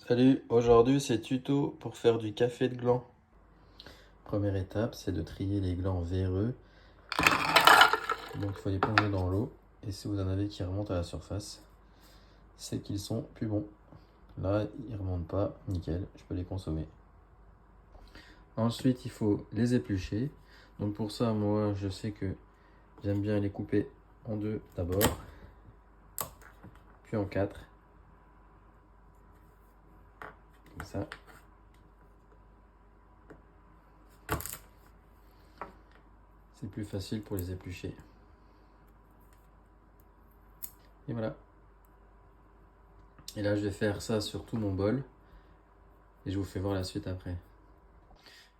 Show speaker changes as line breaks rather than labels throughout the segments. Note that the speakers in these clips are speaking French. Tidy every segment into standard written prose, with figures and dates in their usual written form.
Salut, aujourd'hui c'est tuto pour faire du café de gland. Première étape, c'est de trier les glands véreux. Donc il faut les plonger dans l'eau. Et si vous en avez qui remontent à la surface, c'est qu'ils sont plus bons. Là, ils remontent pas, nickel, je peux les consommer. Ensuite, il faut les éplucher. Donc pour ça, moi je sais que j'aime bien les couper en deux d'abord, puis en quatre, comme ça. C'est plus facile pour les éplucher. Et voilà. Et là, je vais faire ça sur tout mon bol. Et je vous fais voir la suite après.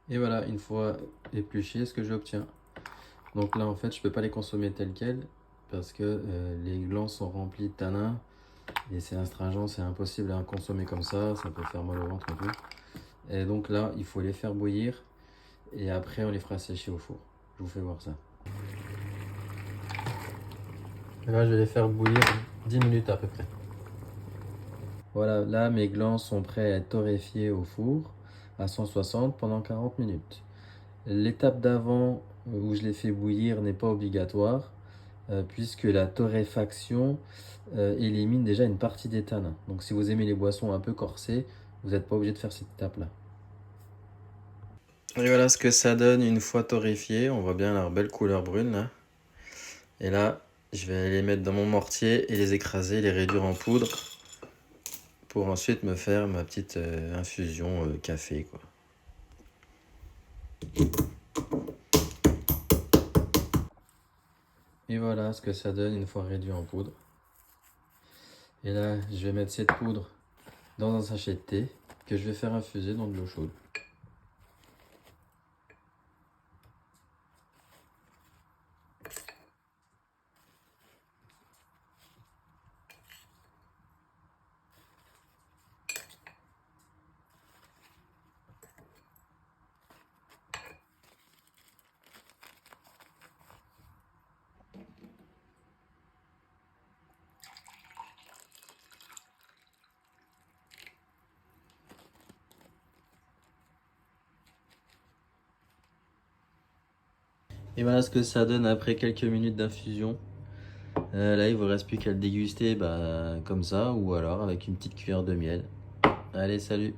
Et voilà, une fois épluché, ce que j'obtiens. Donc là, en fait, je peux pas les consommer tels quels parce que les glands sont remplis de tanins et c'est astringent, c'est impossible à consommer comme ça peut faire mal au ventre et tout. Et donc là, il faut les faire bouillir et après on les fera sécher au four. Je vous fais voir ça. Et là, je vais les faire bouillir 10 minutes à peu près. Voilà, là mes glands sont prêts à être torréfiés au four à 160 pendant 40 minutes. L'étape d'avant où je les fais bouillir n'est pas obligatoire puisque la torréfaction élimine déjà une partie des tanins. Donc si vous aimez les boissons un peu corsées, vous n'êtes pas obligé de faire cette étape-là. Et voilà ce que ça donne une fois torréfié. On voit bien leur belle couleur brune là. Et là, je vais les mettre dans mon mortier et les écraser, les réduire en poudre pour ensuite me faire ma petite infusion café, quoi. Et voilà ce que ça donne une fois réduit en poudre. Et là, je vais mettre cette poudre dans un sachet de thé que je vais faire infuser dans de l'eau chaude. Et voilà ce que ça donne après quelques minutes d'infusion. Là, il vous reste plus qu'à le déguster comme ça ou alors avec une petite cuillère de miel. Allez, salut!